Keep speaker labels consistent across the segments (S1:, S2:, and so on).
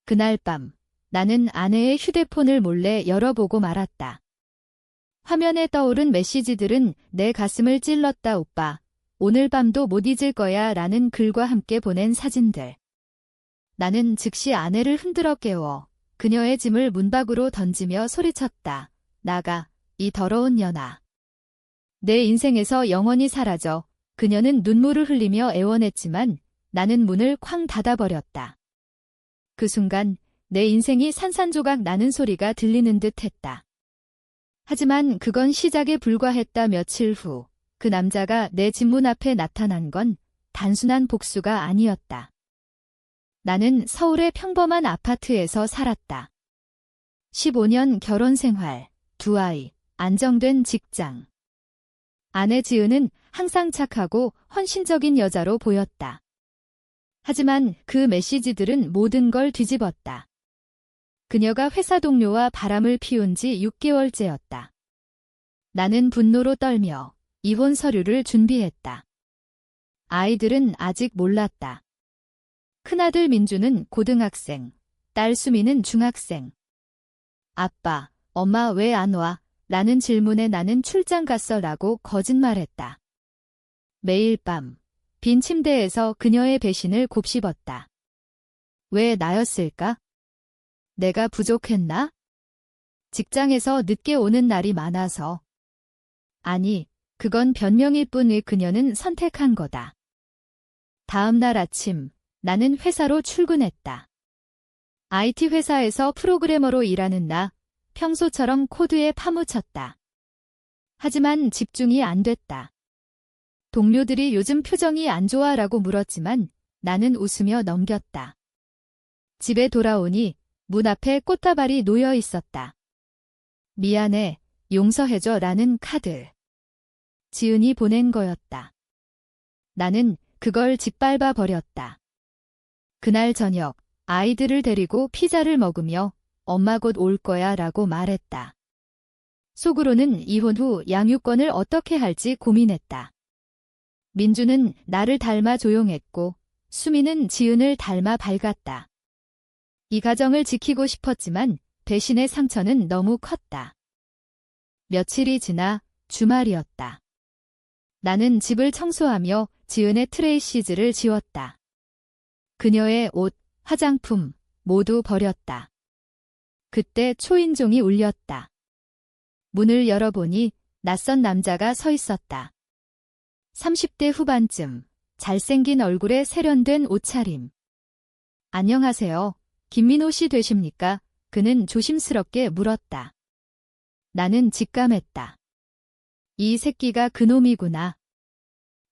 S1: 그날 밤 나는 아내의 휴대폰을 몰래 열어보고 말았다. 화면에 떠오른 메시지들은 내 가슴을 찔렀다. 오빠, 오늘 밤도 못 잊을 거야 라는 글과 함께 보낸 사진들. 나는 즉시 아내를 흔들어 깨워 그녀의 짐을 문 밖으로 던지며 소리쳤다. 나가, 이 더러운 년아. 내 인생에서 영원히 사라져. 그녀는 눈물을 흘리며 애원했지만 나는 문을 쾅 닫아버렸다. 그 순간 내 인생이 산산조각 나는 소리가 들리는 듯 했다. 하지만 그건 시작에 불과했다. 며칠 후 그 남자가 내 집 문 앞에 나타난 건 단순한 복수가 아니었다. 나는 서울의 평범한 아파트에서 살았다. 15년 결혼 생활, 2아이, 안정된 직장. 아내 지은은 항상 착하고 헌신적인 여자로 보였다. 하지만 그 메시지들은 모든 걸 뒤집었다. 그녀가 회사 동료와 바람을 피운 지 6개월째였다. 나는 분노로 떨며 이혼 서류를 준비했다. 아이들은 아직 몰랐다. 큰아들 민주는 고등학생, 딸 수미는 중학생. 아빠, 엄마 왜 안 와? 라는 질문에 나는 출장 갔어 라고 거짓말했다. 매일 밤, 빈 침대에서 그녀의 배신을 곱씹었다. 왜 나였을까? 내가 부족했나? 직장에서 늦게 오는 날이 많아서. 아니, 그건 변명일 뿐. 그녀는 선택한 거다. 다음 날 아침, 나는 회사로 출근했다. IT 회사에서 프로그래머로 일하는 나, 평소처럼 코드에 파묻혔다. 하지만 집중이 안 됐다. 동료들이 요즘 표정이 안 좋아라고 물었지만 나는 웃으며 넘겼다. 집에 돌아오니 문 앞에 꽃다발이 놓여 있었다. 미안해, 용서해줘 라는 카드. 지은이 보낸 거였다. 나는 그걸 짓밟아 버렸다. 그날 저녁 아이들을 데리고 피자를 먹으며 엄마 곧 올 거야 라고 말했다. 속으로는 이혼 후 양육권을 어떻게 할지 고민했다. 민주는 나를 닮아 조용했고 수미는 지은을 닮아 밝았다. 이 가정을 지키고 싶었지만 배신의 상처는 너무 컸다. 며칠이 지나 주말이었다. 나는 집을 청소하며 지은의 트레이시즈를 지웠다. 그녀의 옷, 화장품 모두 버렸다. 그때 초인종이 울렸다. 문을 열어보니 낯선 남자가 서 있었다. 30대 후반쯤, 잘생긴 얼굴에 세련된 옷차림. 안녕하세요. 김민호 씨 되십니까? 그는 조심스럽게 물었다. 나는 직감했다. 이 새끼가 그놈이구나.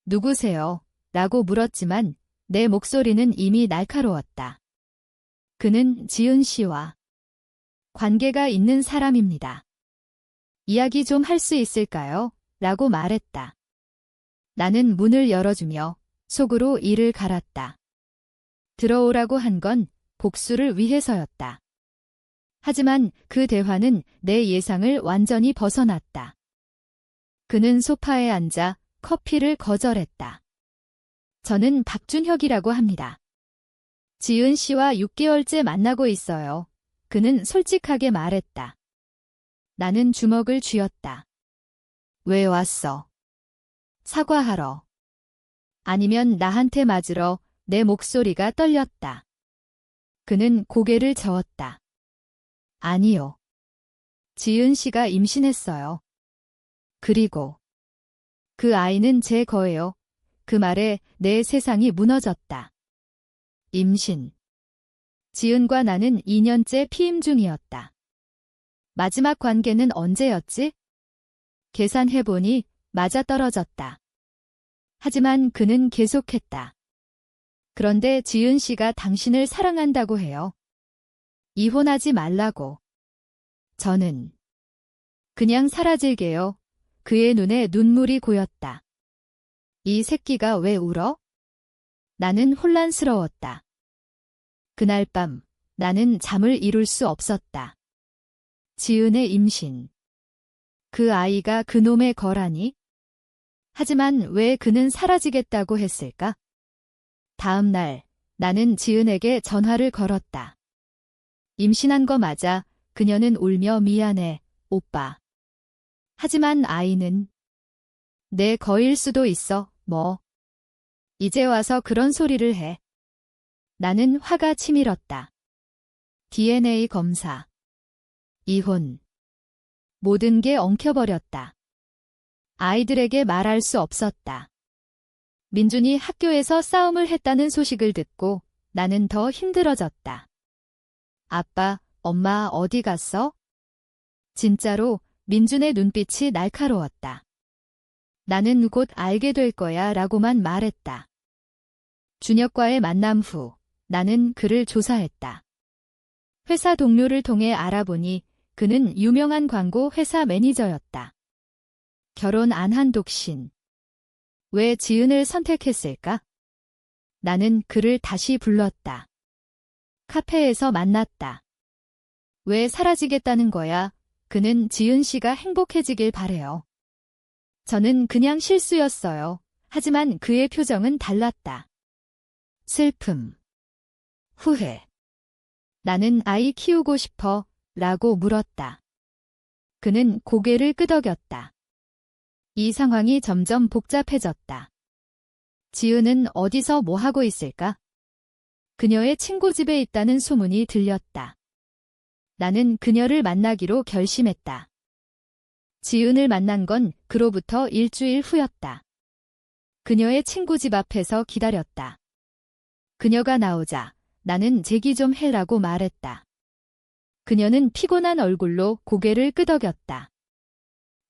S1: 누구세요? 라고 물었지만 내 목소리는 이미 날카로웠다. 그는 지은 씨와 관계가 있는 사람입니다. 이야기 좀 할 수 있을까요? 라고 말했다. 나는 문을 열어주며 속으로 이를 갈았다. 들어오라고 한 건 복수를 위해서였다. 하지만 그 대화는 내 예상을 완전히 벗어났다. 그는 소파에 앉아 커피를 거절했다. 저는 박준혁이라고 합니다. 지은 씨와 6개월째 만나고 있어요. 그는 솔직하게 말했다. 나는 주먹을 쥐었다. 왜 왔어? 사과하러. 아니면 나한테 맞으러. 내 목소리가 떨렸다. 그는 고개를 저었다. 아니요. 지은 씨가 임신했어요. 그리고 그 아이는 제 거예요. 그 말에 내 세상이 무너졌다. 임신. 지은과 나는 2년째 피임 중이었다. 마지막 관계는 언제였지? 계산해보니 맞아떨어졌다. 하지만 그는 계속했다. 그런데 지은 씨가 당신을 사랑한다고 해요. 이혼하지 말라고. 저는 그냥 사라질게요. 그의 눈에 눈물이 고였다. 이 새끼가 왜 울어? 나는 혼란스러웠다. 그날 밤 나는 잠을 이룰 수 없었다. 지은의 임신. 그 아이가 그놈의 거라니? 하지만 왜 그는 사라지겠다고 했을까? 다음 날 나는 지은에게 전화를 걸었다. 임신한 거 맞아. 그녀는 울며 미안해, 오빠. 하지만 아이는 내 거일 수도 있어, 뭐. 이제 와서 그런 소리를 해. 나는 화가 치밀었다. DNA 검사. 이혼. 모든 게 엉켜버렸다. 아이들에게 말할 수 없었다. 민준이 학교에서 싸움을 했다는 소식을 듣고 나는 더 힘들어졌다. 아빠, 엄마 어디 갔어? 진짜로 민준의 눈빛이 날카로웠다. 나는 곧 알게 될 거야 라고만 말했다. 준혁과의 만남 후 나는 그를 조사했다. 회사 동료를 통해 알아보니 그는 유명한 광고 회사 매니저였다. 결혼 안 한 독신. 왜 지은을 선택했을까? 나는 그를 다시 불렀다. 카페에서 만났다. 왜 사라지겠다는 거야? 그는 지은 씨가 행복해지길 바래요. 저는 그냥 실수였어요. 하지만 그의 표정은 달랐다. 슬픔. 후회. 나는 아이 키우고 싶어 라고 물었다. 그는 고개를 끄덕였다. 이 상황이 점점 복잡해졌다. 지은은 어디서 뭐 하고 있을까? 그녀의 친구 집에 있다는 소문이 들렸다. 나는 그녀를 만나기로 결심했다. 지은을 만난 건 그로부터 일주일 후였다. 그녀의 친구 집 앞에서 기다렸다. 그녀가 나오자 나는 제기 좀 해라고 말했다. 그녀는 피곤한 얼굴로 고개를 끄덕였다.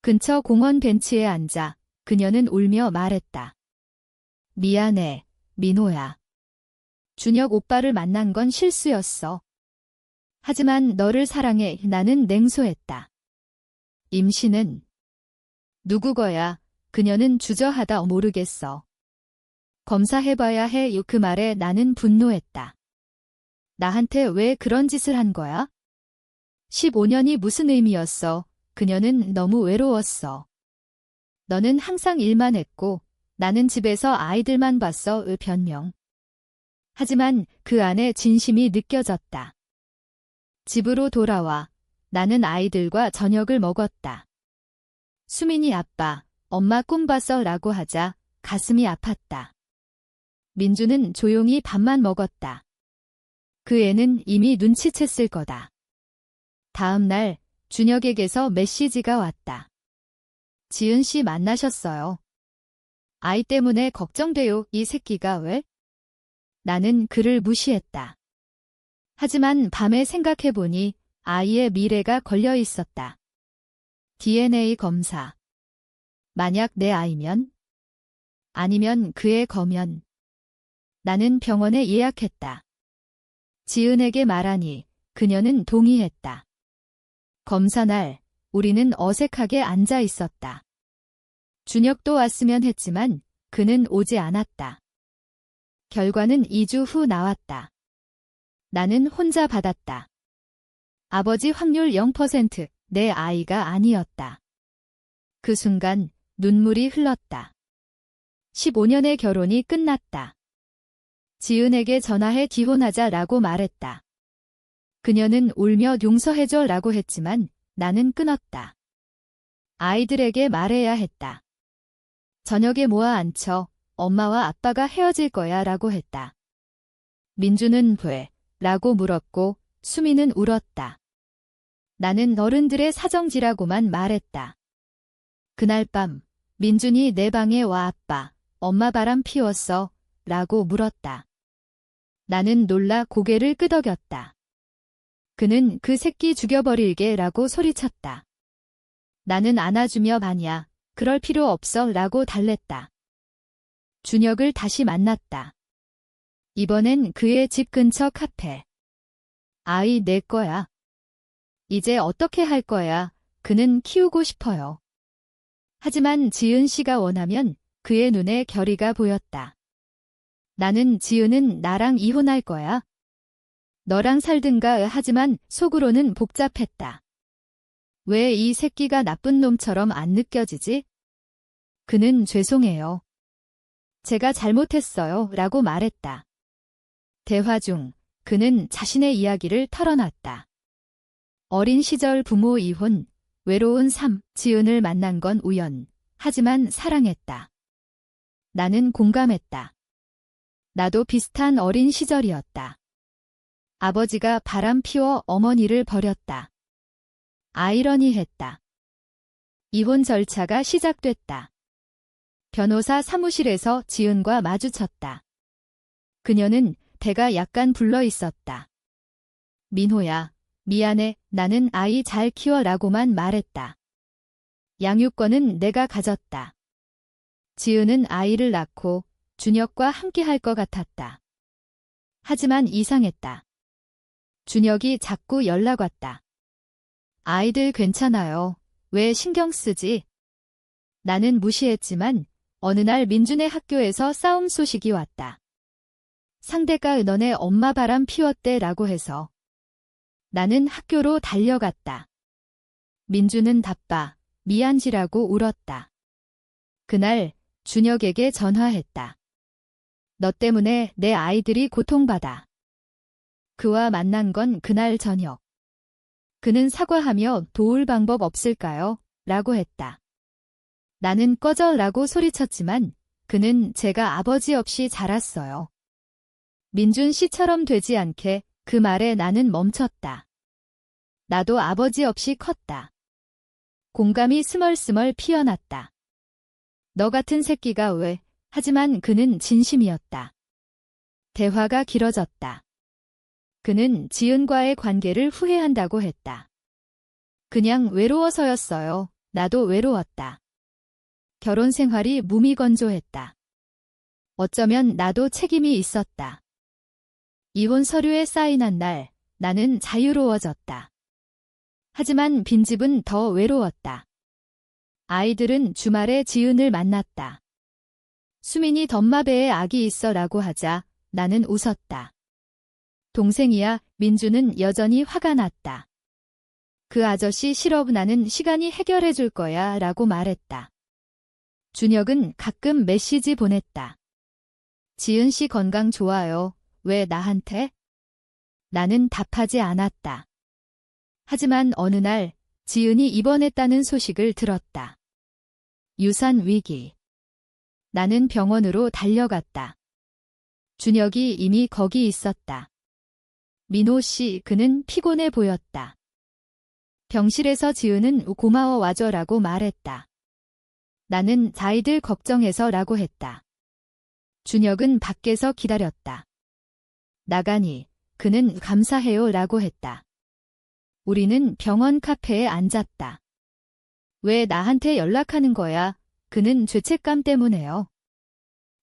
S1: 근처 공원 벤치에 앉아 그녀는 울며 말했다. 미안해, 민호야. 준혁 오빠를 만난 건 실수였어. 하지만 너를 사랑해. 나는 냉소했다. 임신은 누구 거야? 그녀는 주저하다 모르겠어. 검사해봐야 해. 그 말에 나는 분노했다. 나한테 왜 그런 짓을 한 거야? 15년이 무슨 의미였어? 그녀는 너무 외로웠어. 너는 항상 일만 했고 나는 집에서 아이들만 봤어. 변명. 하지만 그 안에 진심이 느껴졌다. 집으로 돌아와 나는 아이들과 저녁을 먹었다. 수민이 아빠, 엄마 꿈 봤어 라고 하자 가슴이 아팠다. 민주는 조용히 밥만 먹었다. 그 애는 이미 눈치챘을 거다. 다음 날 준혁에게서 메시지가 왔다. 지은 씨 만나셨어요. 아이 때문에 걱정돼요. 이 새끼가 왜? 나는 그를 무시했다. 하지만 밤에 생각해보니 아이의 미래가 걸려 있었다. DNA 검사. 만약 내 아이면? 아니면 그의 거면? 나는 병원에 예약했다. 지은에게 말하니 그녀는 동의했다. 검사 날 우리는 어색하게 앉아 있었다. 준혁도 왔으면 했지만 그는 오지 않았다. 결과는 2주 후 나왔다. 나는 혼자 받았다. 아버지 확률 0%, 내 아이가 아니었다. 그 순간 눈물이 흘렀다. 15년의 결혼이 끝났다. 지은에게 전화해 기혼하자라고 말했다. 그녀는 울며 용서해줘라고 했지만 나는 끊었다. 아이들에게 말해야 했다. 저녁에 모아 앉혀 엄마와 아빠가 헤어질 거야 라고 했다. 민주는 왜? 라고 물었고 수미는 울었다. 나는 어른들의 사정지라고만 말했다. 그날 밤 민준이 내 방에 와 아빠, 엄마 바람 피웠어? 라고 물었다. 나는 놀라 고개를 끄덕였다. 그는 그 새끼 죽여버릴게 라고 소리쳤다. 나는 안아주며 마냐, 그럴 필요 없어 라고 달랬다. 준혁을 다시 만났다. 이번엔 그의 집 근처 카페. 아이 내 거야. 이제 어떻게 할 거야? 그는 키우고 싶어요. 하지만 지은 씨가 원하면 그의 눈에 결의가 보였다. 나는 지은은 나랑 이혼할 거야. 너랑 살든가 하지만 속으로는 복잡했다. 왜 이 새끼가 나쁜 놈처럼 안 느껴지지? 그는 죄송해요. 제가 잘못했어요 라고 말했다. 대화 중 그는 자신의 이야기를 털어놨다. 어린 시절 부모 이혼, 외로운 삶, 지은을 만난 건 우연. 하지만 사랑했다. 나는 공감했다. 나도 비슷한 어린 시절이었다. 아버지가 바람 피워 어머니를 버렸다. 아이러니했다. 이혼 절차가 시작됐다. 변호사 사무실에서 지은과 마주쳤다. 그녀는 배가 약간 불러 있었다. 민호야, 미안해, 나는 아이 잘 키워라고만 말했다. 양육권은 내가 가졌다. 지은은 아이를 낳고 준혁과 함께 할 것 같았다. 하지만 이상했다. 준혁이 자꾸 연락 왔다. 아이들 괜찮아요. 왜 신경 쓰지? 나는 무시했지만 어느 날 민준의 학교에서 싸움 소식이 왔다. 상대가 은원에 엄마 바람 피웠대라고 해서. 나는 학교로 달려갔다. 민준은 바빠, 미안지라고 울었다. 그날 준혁에게 전화했다. 너 때문에 내 아이들이 고통받아. 그와 만난 건 그날 저녁. 그는 사과하며 도울 방법 없을까요? 라고 했다. 나는 꺼져라고 소리쳤지만 그는 제가 아버지 없이 자랐어요. 민준 씨처럼 되지 않게 그 말에 나는 멈췄다. 나도 아버지 없이 컸다. 공감이 스멀스멀 피어났다. 너 같은 새끼가 왜? 하지만 그는 진심이었다. 대화가 길어졌다. 그는 지은과의 관계를 후회한다고 했다. 그냥 외로워서였어요. 나도 외로웠다. 결혼 생활이 무미건조했다. 어쩌면 나도 책임이 있었다. 이혼 서류에 사인한 날, 나는 자유로워졌다. 하지만 빈집은 더 외로웠다. 아이들은 주말에 지은을 만났다. 수민이 덤마배에 아기 있어라고 하자 나는 웃었다. 동생이야. 민주는 여전히 화가 났다. 그 아저씨 싫어. 나는 시간이 해결해 줄 거야 라고 말했다. 준혁은 가끔 메시지 보냈다. 지은 씨 건강 좋아요. 왜 나한테? 나는 답하지 않았다. 하지만 어느 날 지은이 입원했다는 소식을 들었다. 유산 위기. 나는 병원으로 달려갔다. 준혁이 이미 거기 있었다. 민호 씨, 그는 피곤해 보였다. 병실에서 지은은 고마워 와줘라고 말했다. 나는 아이들 걱정해서라고 했다. 준혁은 밖에서 기다렸다. 나가니 그는 감사해요 라고 했다. 우리는 병원 카페에 앉았다. 왜 나한테 연락하는 거야? 그는 죄책감 때문에요.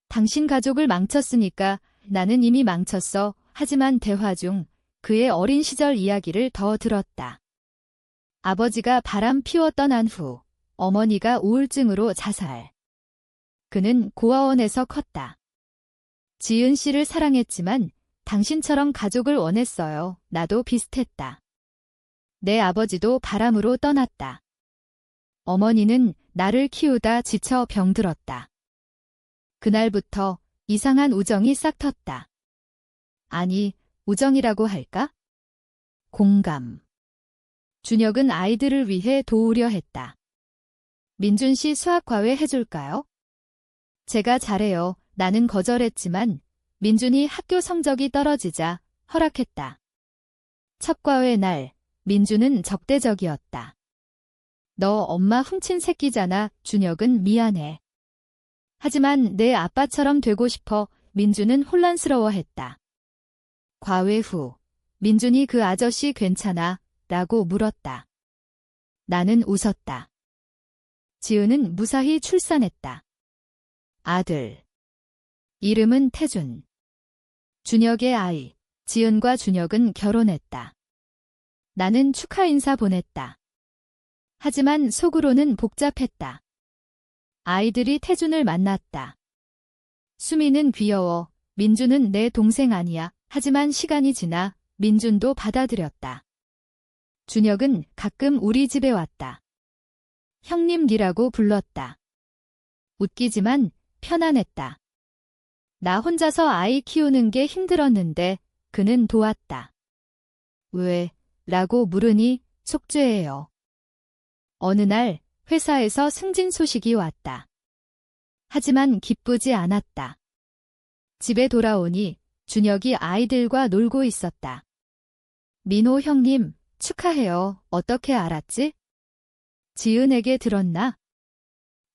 S1: 당신 가족을 망쳤으니까. 나는 이미 망쳤어. 하지만 대화 중 그의 어린 시절 이야기를 더 들었다. 아버지가 바람 피워 떠난 후 어머니가 우울증으로 자살. 그는 고아원에서 컸다. 지은 씨를 사랑했지만 당신처럼 가족을 원했어요. 나도 비슷했다. 내 아버지도 바람으로 떠났다. 어머니는 나를 키우다 지쳐 병들었다. 그날부터 이상한 우정이 싹 텄다. 아니, 우정이라고 할까? 공감. 준혁은 아이들을 위해 도우려 했다. 민준 씨 수학 과외 해줄까요? 제가 잘해요. 나는 거절했지만 민준이 학교 성적이 떨어지자 허락했다. 첫 과외 날, 민준은 적대적이었다. 너 엄마 훔친 새끼잖아. 준혁은 미안해. 하지만 내 아빠처럼 되고 싶어. 민준은 혼란스러워했다. 과외 후 민준이 그 아저씨 괜찮아? 라고 물었다. 나는 웃었다. 지은은 무사히 출산했다. 아들. 이름은 태준. 준혁의 아이. 지은과 준혁은 결혼했다. 나는 축하 인사 보냈다. 하지만 속으로는 복잡했다. 아이들이 태준을 만났다. 수미는 귀여워. 민준은 내 동생 아니야. 하지만 시간이 지나 민준도 받아들였다. 준혁은 가끔 우리 집에 왔다. 형님 니라고 불렀다. 웃기지만 편안했다. 나 혼자서 아이 키우는 게 힘들었는데 그는 도왔다. 왜? 라고 물으니 속죄해요. 어느 날 회사에서 승진 소식이 왔다. 하지만 기쁘지 않았다. 집에 돌아오니 준혁이 아이들과 놀고 있었다. 민호 형님, 축하해요. 어떻게 알았지? 지은에게 들었나?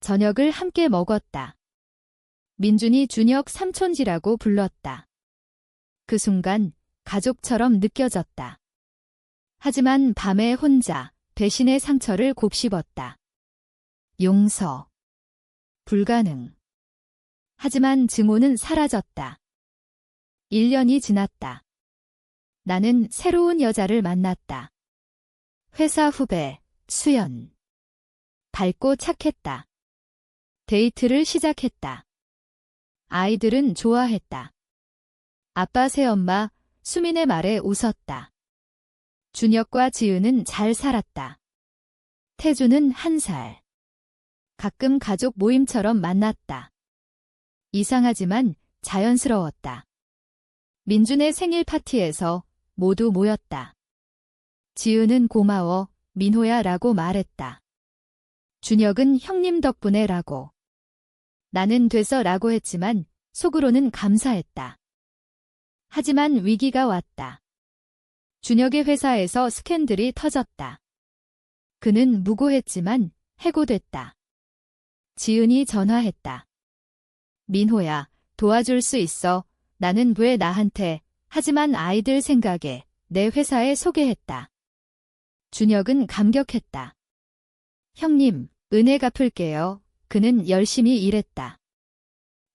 S1: 저녁을 함께 먹었다. 민준이 준혁 삼촌지라고 불렀다. 그 순간 가족처럼 느껴졌다. 하지만 밤에 혼자 배신의 상처를 곱씹었다. 용서. 불가능. 하지만 증오는 사라졌다. 1년이 지났다. 나는 새로운 여자를 만났다. 회사 후배, 수연. 밝고 착했다. 데이트를 시작했다. 아이들은 좋아했다. 아빠 새엄마, 수민의 말에 웃었다. 준혁과 지은은 잘 살았다. 태주는 1살. 가끔 가족 모임처럼 만났다. 이상하지만 자연스러웠다. 민준의 생일 파티에서 모두 모였다. 지은은 고마워, 민호야 라고 말했다. 준혁은 형님 덕분에 라고. 나는 돼서 라고 했지만 속으로는 감사했다. 하지만 위기가 왔다. 준혁의 회사에서 스캔들이 터졌다. 그는 무고했지만 해고됐다. 지은이 전화했다. 민호야, 도와줄 수 있어. 나는 왜 나한테, 하지만 아이들 생각에 내 회사에 소개했다. 준혁은 감격했다. 형님, 은혜 갚을게요. 그는 열심히 일했다.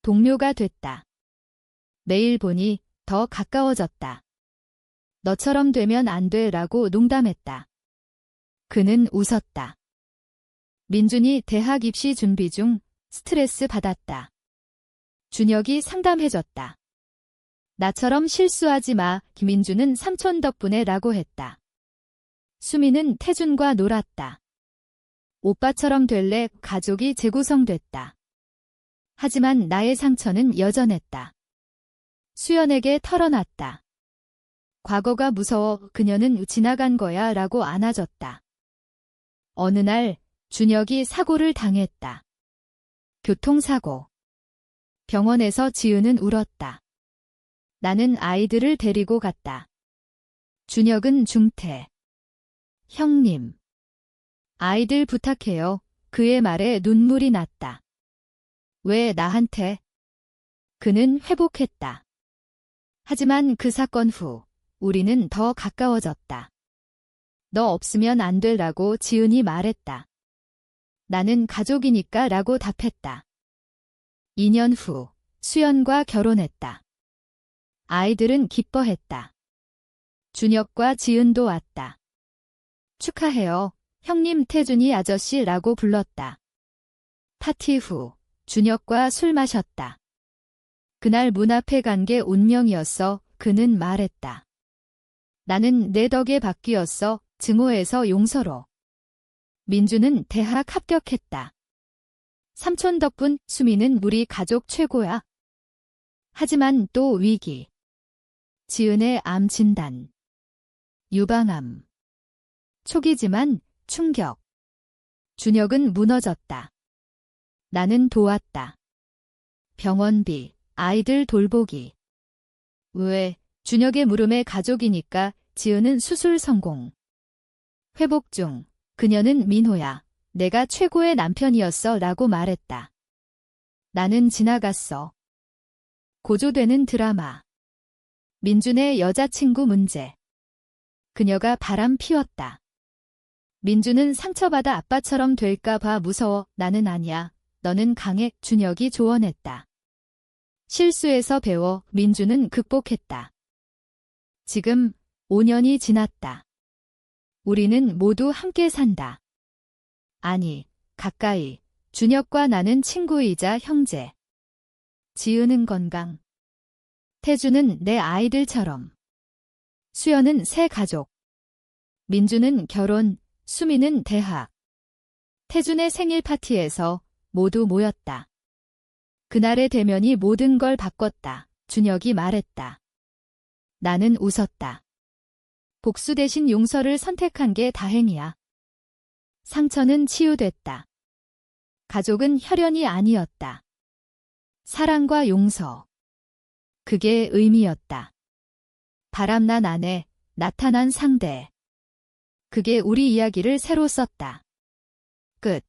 S1: 동료가 됐다. 매일 보니 더 가까워졌다. 너처럼 되면 안 돼 라고 농담했다. 그는 웃었다. 민준이 대학 입시 준비 중 스트레스 받았다. 준혁이 상담해줬다. 나처럼 실수하지 마, 김민준은 삼촌 덕분에 라고 했다. 수미는 태준과 놀았다. 오빠처럼 될래 가족이 재구성됐다. 하지만 나의 상처는 여전했다. 수연에게 털어놨다. 과거가 무서워 그녀는 지나간 거야 라고 안아줬다. 어느 날 준혁이 사고를 당했다. 교통사고. 병원에서 지은은 울었다. 나는 아이들을 데리고 갔다. 준혁은 중퇴. 형님. 아이들 부탁해요. 그의 말에 눈물이 났다. 왜 나한테? 그는 회복했다. 하지만 그 사건 후 우리는 더 가까워졌다. 너 없으면 안 되라고 지은이 말했다. 나는 가족이니까 라고 답했다. 2년 후 수연과 결혼했다. 아이들은 기뻐했다. 준혁과 지은도 왔다. 축하해요. 형님 태준이 아저씨라고 불렀다. 파티 후 준혁과 술 마셨다. 그날 문 앞에 간 게 운명이었어. 그는 말했다. 나는 내 덕에 바뀌었어. 증오에서 용서로. 민주는 대학 합격했다. 삼촌 덕분 수미는 우리 가족 최고야. 하지만 또 위기. 지은의 암 진단. 유방암. 초기지만 충격. 준혁은 무너졌다. 나는 도왔다. 병원비, 아이들 돌보기. 왜? 준혁의 물음에 가족이니까 지은은 수술 성공. 회복 중. 그녀는 민호야. 내가 최고의 남편이었어 라고 말했다. 나는 지나갔어. 고조되는 드라마. 민준의 여자친구 문제. 그녀가 바람 피웠다. 민준은 상처받아 아빠처럼 될까 봐 무서워. 나는 아니야. 너는 강해. 준혁이 조언했다. 실수에서 배워 민준은 극복했다. 지금 5년이 지났다. 우리는 모두 함께 산다. 아니, 가까이. 준혁과 나는 친구이자 형제. 지은은 건강. 태주는 내 아이들처럼. 수연은 새 가족. 민주는 결혼, 수미는 대학. 태준의 생일 파티에서 모두 모였다. 그날의 대면이 모든 걸 바꿨다. 준혁이 말했다. 나는 웃었다. 복수 대신 용서를 선택한 게 다행이야. 상처는 치유됐다. 가족은 혈연이 아니었다. 사랑과 용서. 그게 의미였다. 바람난 아내, 나타난 상대. 그게 우리 이야기를 새로 썼다. 끝.